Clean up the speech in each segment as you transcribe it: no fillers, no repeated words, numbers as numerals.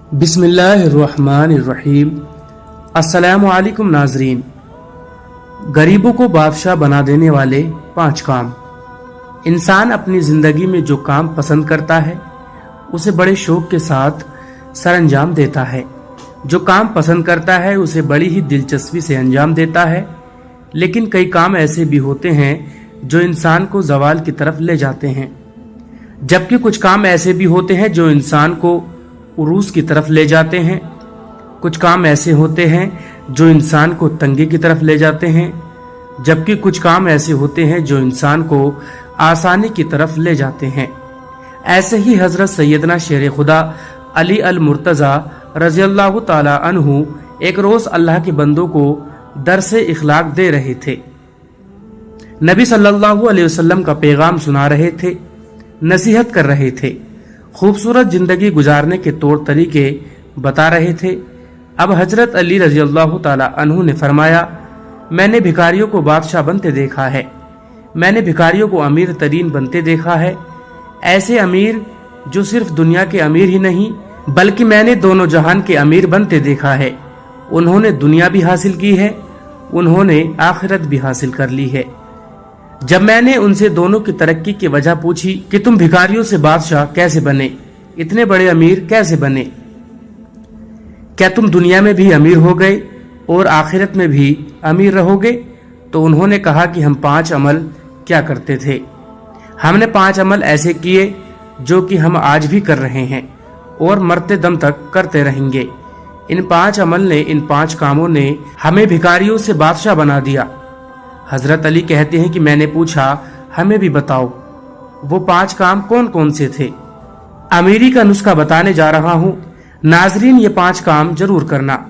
बिस्मिल्लाहिर्रहमानिर्रहीम। अस्सलामु अलैकुम नाजरीन। गरीबों को बादशाह बना देने वाले 5 काम। इंसान अपनी जिंदगी में जो काम पसंद करता है उसे बड़े शौक के साथ सरअंजाम देता है। जो काम पसंद करता है उसे बड़ी ही दिलचस्पी से अंजाम देता है। लेकिन कई काम ऐसे भी होते हैं जो इंसान को ज़वाल की तरफ ले जाते हैं, जबकि कुछ काम ऐसे भी होते हैं जो इंसान को उरूस की तरफ ले जाते हैं। कुछ काम ऐसे होते हैं जो इंसान को तंगी की तरफ ले जाते हैं, जबकि कुछ काम ऐसे होते हैं जो इंसान को आसानी की तरफ ले जाते हैं। ऐसे ही हजरत सैयदना शेर खुदा अली अल मुर्तज़ा रज़ियल्लाहु ताला अन्हु एक रोज अल्लाह के बंदों को दरसे इखलाक दे रहे थे। नबी सल्लल्लाहु अलैहि वसल्लम का पैगाम सुना रहे थे, नसीहत कर रहे थे, खूबसूरत जिंदगी गुजारने के तौर तरीके बता रहे थे। अब हजरत अली रज़ियल्लाहु ताला अन्हु ने फरमाया, मैंने भिखारियों को बादशाह बनते देखा है, मैंने भिखारियों को अमीर तरीन बनते देखा है। ऐसे अमीर जो सिर्फ दुनिया के अमीर ही नहीं बल्कि मैंने दोनों जहान के अमीर बनते देखा है। उन्होंने दुनिया भी हासिल की है, उन्होंने आखिरत भी हासिल कर ली है। जब मैंने उनसे दोनों की तरक्की की वजह पूछी कि तुम भिखारियों से बादशाह कैसे बने, इतने बड़े अमीर कैसे बने, क्या तुम दुनिया में भी अमीर हो गए और आखिरत में भी अमीर रहोगे? तो उन्होंने कहा कि हम 5 अमल क्या करते थे। हमने 5 अमल ऐसे किए जो कि हम आज भी कर रहे हैं और मरते दम तक करते रहेंगे। इन 5 अमल ने, इन 5 कामों ने हमें भिखारियों से बादशाह बना दिया। हजरत अली कहते हैं कि मैंने पूछा, हमें भी बताओ वो 5 काम कौन कौन से थे। अमीरी का नुस्खा बताने जा रहा हूँ। नाजरीन, ये 5 काम जरूर करना।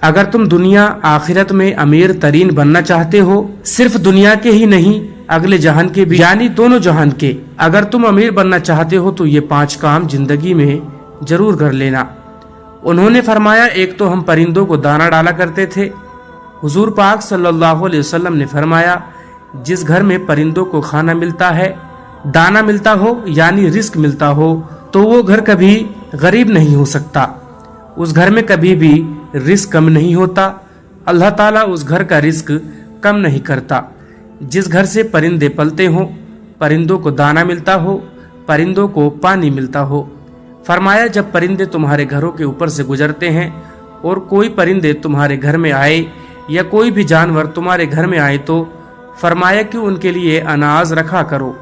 अगर तुम दुनिया आखिरत में अमीर तरीन बनना चाहते हो, सिर्फ दुनिया के ही नहीं अगले जहान के भी, यानी दोनों जहान के, अगर तुम अमीर बनना चाहते हो तो ये 5 काम जिंदगी में जरूर कर लेना। उन्होंने फरमाया, एक तो हम परिंदों को दाना डाला करते थे। हुजूर पाक सल्लल्लाहु अलैहि वसल्लम ने फरमाया, जिस घर में परिंदों को खाना मिलता है, दाना मिलता हो यानी रिस्क मिलता हो, तो वो घर कभी गरीब नहीं हो सकता। उस घर में कभी भी रिस्क कम नहीं होता। अल्लाह ताला उस घर का रिस्क कम नहीं करता। जिस घर से परिंदे पलते हों, परिंदों को दाना मिलता हो, परिंदों को पानी मिलता हो। फरमाया, जब परिंदे तुम्हारे घरों के ऊपर से गुजरते हैं और कोई परिंदे तुम्हारे घर में आए या कोई भी जानवर तुम्हारे घर में आए तो फरमाया कि उनके लिए अनाज रखा करो,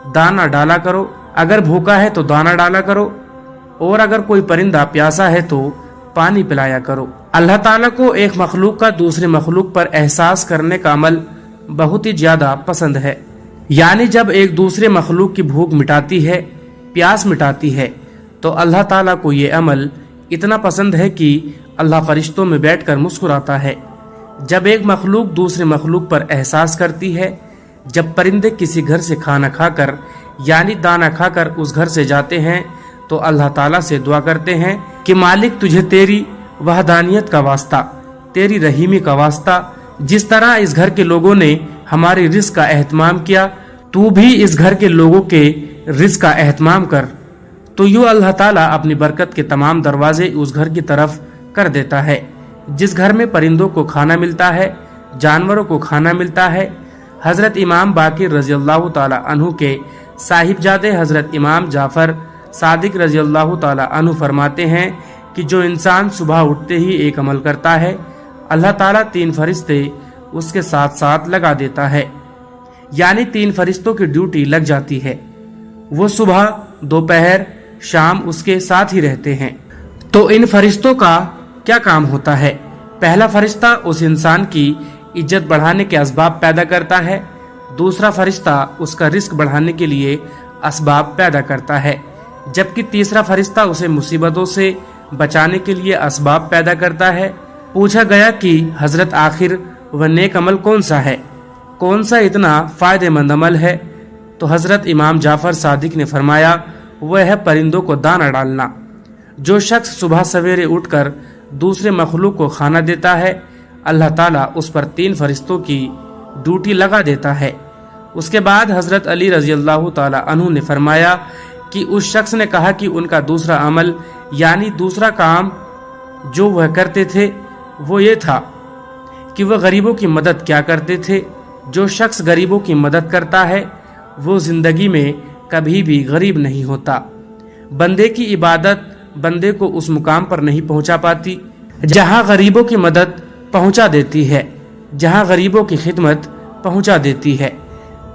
दाना डाला करो। अगर भूखा है तो दाना डाला करो और अगर कोई परिंदा प्यासा है तो पानी पिलाया करो। अल्लाह ताला को एक मखलूक का दूसरे मखलूक पर एहसास करने का अमल बहुत ही ज्यादा पसंद है। यानी जब एक दूसरे मखलूक की भूख मिटाती है, प्यास मिटाती है, तो अल्लाह ताला को ये अमल इतना पसंद है कि अल्लाह फरिश्तों में बैठकर मुस्कुराता है। जब एक मखलूक दूसरे मखलूक पर एहसास करती है, जब परिंदे किसी घर से खाना खाकर यानी दाना खाकर उस घर से जाते हैं तो अल्लाह ताला से दुआ करते हैं कि मालिक, तुझे तेरी वहदानियत का वास्ता, तेरी रहीमी का वास्ता, जिस तरह इस घर के लोगों ने हमारे रिस्क का एहतमाम किया, तू भी इस घर के लोगों के रिस्क का एहतमाम कर। तो यूँ अल्लाह ताला अपनी बरकत के तमाम दरवाजे उस घर की तरफ कर देता है। जिस घर में परिंदों को खाना मिलता है, जानवरों को खाना मिलता है। हजरत इमाम बाकिर रज़ियल्लाहु ताला अन्हु के साहिबजादे हजरत इमाम जाफर सादिक रज़ियल्लाहु ताला अन्हु फरमाते हैं कि जो इंसान सुबह उठते ही एक अमल करता है, अल्लाह ताला 3 फरिश्ते उसके साथ साथ लगा देता है। यानी 3 फरिश्तों की ड्यूटी लग जाती है। वो सुबह, दोपहर, शाम उसके साथ ही रहते हैं। तो इन फरिश्तों का क्या काम होता है? पहला फरिश्ता उस इंसान की इज्जत बढ़ाने के असबाब पैदा करता है। दूसरा फरिश्ता उसका रिस्क बढ़ाने के लिए असबाब पैदा करता है, जबकि तीसरा फरिश्ता उसे मुसीबतों से बचाने के लिए असबाब पैदा करता है। पूछा गया कि हजरत, आखिर वह नेक अमल कौन सा है, कौन सा इतना फायदेमंद अमल है? तो हजरत इमाम जाफर सादिक ने फरमाया, वह है परिंदों को दाना डालना। जो शख्स सुबह सवेरे उठकर दूसरे मखलूक को खाना देता है, अल्लाह ताला उस पर 3 फरिश्तों की ड्यूटी लगा देता है। उसके बाद हजरत अली रज़ियल्लाहु ताला अन्हु ने फरमाया कि उस शख्स ने कहा कि उनका दूसरा अमल یعنی دوسرا کام جو وہ کرتے تھے وہ یہ تھا کہ وہ غریبوں کی مدد کیا کرتے تھے۔ جو شخص غریبوں کی مدد کرتا ہے وہ زندگی میں کبھی بھی غریب نہیں ہوتا۔ بندے کی عبادت بندے کو اس مقام پر نہیں پہنچا پاتی جہاں غریبوں کی مدد پہنچا دیتی ہے، جہاں غریبوں کی خدمت پہنچا دیتی ہے۔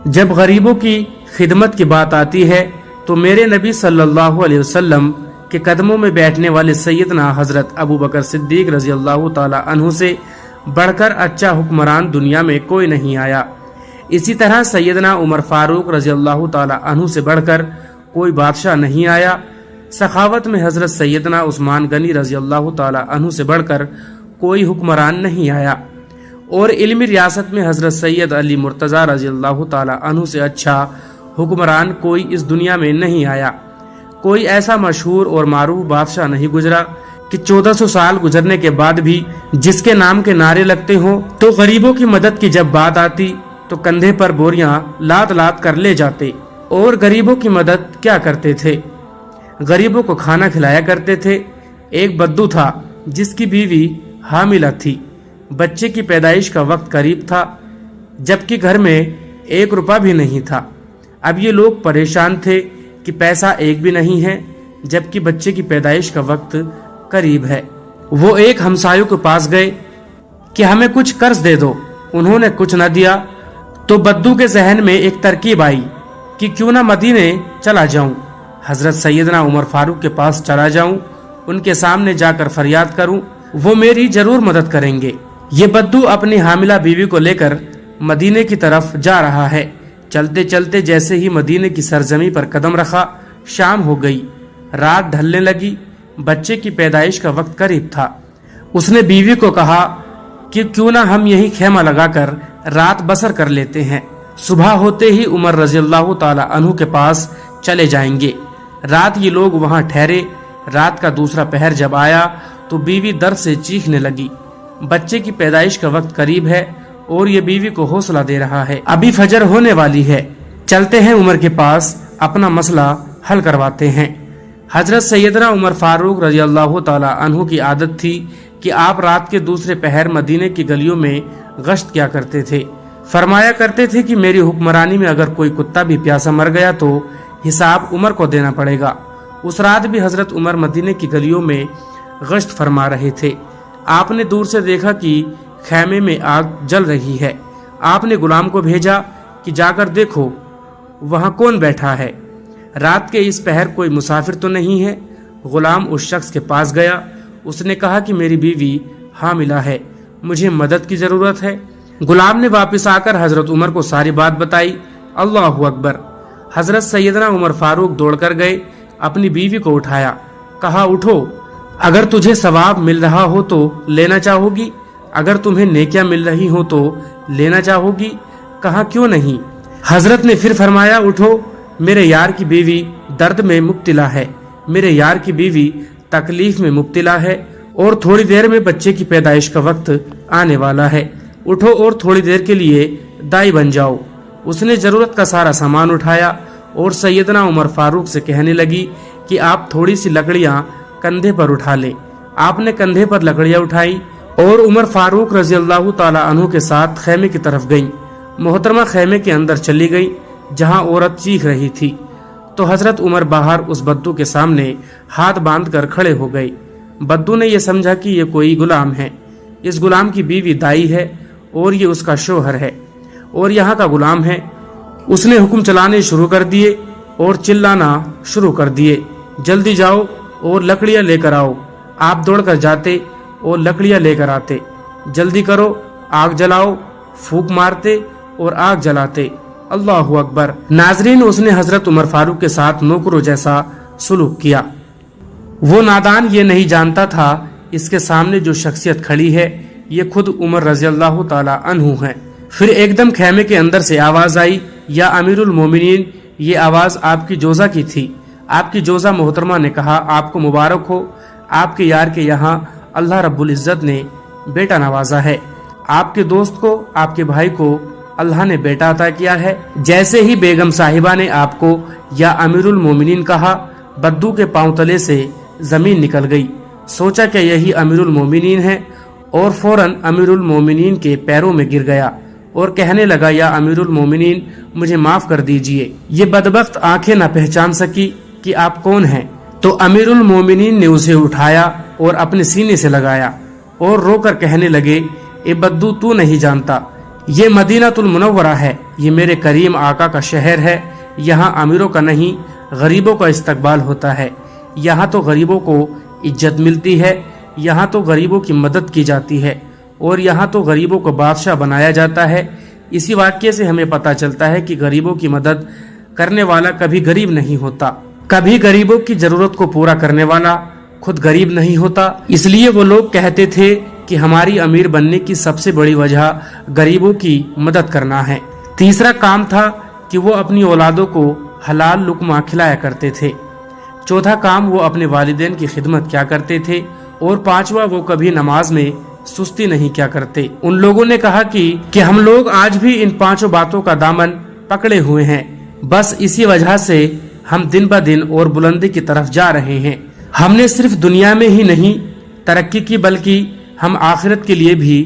جب غریبوں کی خدمت کی بات آتی ہے تو میرے نبی صلی اللہ علیہ وسلم کے قدموں میں بیٹھنے والے سیدنا حضرت ابو بکر صدیق رضی اللہ تعالی عنہ سے بڑھ کر اچھا حکمران دنیا میں کوئی نہیں آیا۔ اسی طرح سیدنا عمر فاروق رضی اللہ تعالی عنہ سے بڑھ کر کوئی بادشاہ نہیں آیا۔ سخاوت میں حضرت سیدنا عثمان غنی رضی اللہ تعالی عنہ سے بڑھ کر کوئی حکمران نہیں آیا، اور علمی ریاست میں حضرت سید علی مرتضی رضی اللہ تعالی عنہ سے اچھا حکمران کوئی اس دنیا میں نہیں آیا۔ کوئی ایسا مشہور اور معروف بادشاہ نہیں گزرا کہ 1400 سال گزرنے کے بعد بھی جس کے نام کے نعرے لگتے ہوں تو غریبوں کی مدد کی جب بات آتی تو کندھے پر بوریاں لاد لاد کر لے جاتے۔ اور غریبوں کی مدد کیا کرتے تھے؟ غریبوں کو کھانا کھلایا کرتے تھے۔ ایک بدو تھا جس کی بیوی حاملہ تھی، بچے کی پیدائش کا وقت قریب تھا، جبکہ گھر میں 1 روپیہ بھی نہیں تھا۔ اب یہ لوگ پریشان تھے کہ پیسہ ایک بھی نہیں ہے جبکہ بچے کی پیدائش کا وقت قریب ہے۔ وہ ایک ہمسایوں کے پاس گئے کہ ہمیں کچھ قرض دے دو۔ انہوں نے کچھ نہ دیا تو بدو کے ذہن میں ایک ترکیب آئی کہ کیوں نہ مدینے چلا جاؤں، حضرت سیدنا عمر فاروق کے پاس چلا جاؤں، ان کے سامنے جا کر فریاد کروں، وہ میری ضرور مدد کریں گے۔ یہ بدو اپنی حاملہ بیوی کو لے کر مدینے کی طرف جا رہا ہے۔ چلتے چلتے جیسے ہی مدینے کی سرزمین پر قدم رکھا، شام ہو گئی، رات ڈھلنے لگی، بچے کی پیدائش کا وقت قریب تھا۔ اس نے بیوی کو کہا کہ کیوں نہ ہم یہی خیمہ لگا کر رات بسر کر لیتے ہیں، صبح ہوتے ہی عمر رضی اللہ تعالی عنہ کے پاس چلے جائیں گے۔ رات یہ لوگ وہاں ٹھہرے۔ رات کا دوسرا پہر جب آیا تو بیوی درد سے چیخنے لگی۔ بچے کی پیدائش کا وقت قریب ہے اور یہ بیوی کو حوصلہ دے رہا ہے، ابھی فجر ہونے والی ہے، چلتے ہیں عمر کے پاس، اپنا مسئلہ حل کرواتے ہیں۔ حضرت سیدنا عمر فاروق رضی اللہ تعالی عنہ کی عادت تھی کہ آپ رات کے دوسرے پہر مدینے کی گلیوں میں گشت کیا کرتے تھے۔ فرمایا کرتے تھے کہ میری حکمرانی میں اگر کوئی کتا بھی پیاسا مر گیا تو حساب عمر کو دینا پڑے گا۔ اس رات بھی حضرت عمر مدینے کی گلیوں میں گشت فرما رہے تھے۔ آپ نے دور سے دیکھا کہ خیمے میں آگ جل رہی ہے۔ آپ نے غلام کو بھیجا کہ جا کر دیکھو وہاں کون بیٹھا ہے، رات کے اس پہر کوئی مسافر تو نہیں ہے۔ غلام اس شخص کے پاس گیا، اس نے کہا کہ میری بیوی حاملہ ہے، مجھے مدد کی ضرورت ہے۔ غلام نے واپس آ کر حضرت عمر کو ساری بات بتائی۔ اللہ اکبر! حضرت سیدنا عمر فاروق دوڑ کر گئے، اپنی بیوی کو اٹھایا، کہا اٹھو، اگر تجھے ثواب مل رہا ہو تو لینا چاہو گی، اگر تمہیں نیکیاں مل رہی ہو تو لینا چاہو گی؟ کہا کیوں نہیں۔ حضرت نے پھر فرمایا اٹھو، میرے یار کی بیوی درد میں مبتلا ہے، میرے یار کی بیوی تکلیف میں مبتلا ہے اور تھوڑی دیر میں بچے کی پیدائش کا وقت آنے والا ہے، اٹھو اور تھوڑی دیر کے لیے دائی بن جاؤ۔ اس نے ضرورت کا سارا سامان اٹھایا اور سیدنا عمر فاروق سے کہنے لگی کہ آپ تھوڑی سی لکڑیاں کندھے پر اٹھا لیں۔ آپ نے کندھے پر لکڑیاں اٹھائی اور عمر فاروق رضی اللہ تعالی عنہ کے ساتھ خیمے کی طرف گئیں۔ محترمہ خیمے کے اندر چلی گئی جہاں عورت چیخ رہی تھی، تو حضرت عمر باہر اس بدو کے سامنے ہاتھ باندھ کر کھڑے ہو گئے۔ بدو نے یہ سمجھا کہ یہ کوئی غلام ہے، اس غلام کی بیوی دائی ہے اور یہ اس کا شوہر ہے اور یہاں کا غلام ہے۔ اس نے حکم چلانے شروع کر دیے اور چلانا شروع کر دیے، جلدی جاؤ اور لکڑیاں لے کر آؤ۔ آپ دوڑ کر جاتے اور لکڑیاں لے کر آتے، جلدی کرو، آگ جلاؤ، پھونک مارتے اور آگ جلاتے۔ اللہ اکبر! ناظرین، اس نے حضرت عمر فاروق کے ساتھ نوکروں جیسا سلوک کیا۔ وہ نادان یہ نہیں جانتا تھا اس کے سامنے جو شخصیت کھڑی ہے یہ خود عمر رضی اللہ تعالی عنہ ہے۔ پھر ایک دم خیمے کے اندر سے آواز آئی، یا امیر المومنین! یہ آواز آپ کی جوزہ کی تھی۔ آپ کی جوزہ محترمہ نے کہا آپ کو مبارک ہو، آپ کے یار کے یہاں اللہ رب العزت نے بیٹا نوازا ہے، آپ کے دوست کو، آپ کے بھائی کو اللہ نے بیٹا عطا کیا ہے۔ جیسے ہی بیگم صاحبہ نے آپ کو یا امیر المومنین کہا، بدو کے پاؤں تلے سے जमीन निकल गई। सोचा कि यही अमीरुल मोमिनीन है और फौरन अमीरुल मोमिनीन के पैरों में गिर गया और कहने लगा, या अमीरुल मोमिनीन, मुझे माफ कर दीजिए। ये बदबख्त आंखें न पहचान सकी कि आप कौन हैं। तो अमीरुल मोमिनीन ने उसे उठाया और अपने सीने से लगाया और रोकर कहने लगे, ए बद्दू, तू नहीं जानता, ये मदीनातुल मुनव्वरा है, ये मेरे करीम आका का शहर है। यहाँ अमीरों का नहीं, गरीबों का इस्तकबाल होता है। यहाँ तो गरीबों को इज्जत मिलती है, यहाँ तो गरीबों की मदद की जाती है और यहाँ तो गरीबों को बादशाह बनाया जाता है। इसी वाक्य से हमें पता चलता है कि गरीबों की मदद करने वाला कभी गरीब नहीं होता, कभी गरीबों की जरूरत को पूरा करने वाला खुद गरीब नहीं होता। इसलिए वो लोग कहते थे कि हमारी अमीर बनने की सबसे बड़ी वजह गरीबों की मदद करना है। तीसरा काम था कि वो अपनी औलादों को हलाल लुक्मा खिलाया करते थे। चौथा काम, वो अपने वालिदैन की खिदमत क्या करते थे। और पांचवा, वो कभी नमाज में सुस्ती नहीं क्या करते। उन लोगों ने कहा कि हम लोग आज भी इन पांचों बातों का दामन पकड़े हुए हैं, बस इसी वजह से हम दिन ब दिन और बुलंदी की तरफ जा रहे हैं। हमने सिर्फ दुनिया में ही नहीं तरक्की की, बल्कि हम आखिरत के लिए भी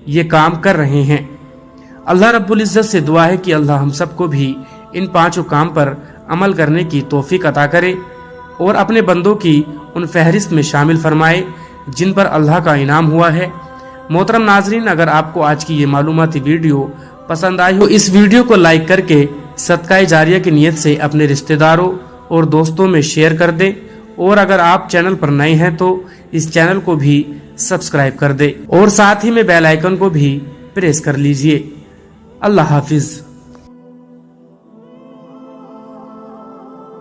ये काम कर रहे हैं। अल्लाह रब्बुल इज्जत से दुआ है कि अल्लाह हम सबको भी इन पांचों काम पर अमल करने की तौफीक अता करे और अपने बंदों की उन फहरिस्त में शामिल फरमाए जिन पर अल्लाह का इनाम हुआ है। मोहतरम नाजरीन, अगर आपको आज की ये मालूमाती वीडियो पसंद आई हो, इस वीडियो को लाइक करके सदकाए जारिया की नीयत से अपने रिश्तेदारों और दोस्तों में शेयर कर दें। और अगर आप चैनल पर नए हैं तो इस चैनल को भी सब्सक्राइब कर दें और साथ ही में बेल आइकन को भी प्रेस कर लीजिए। अल्लाह हाफिज।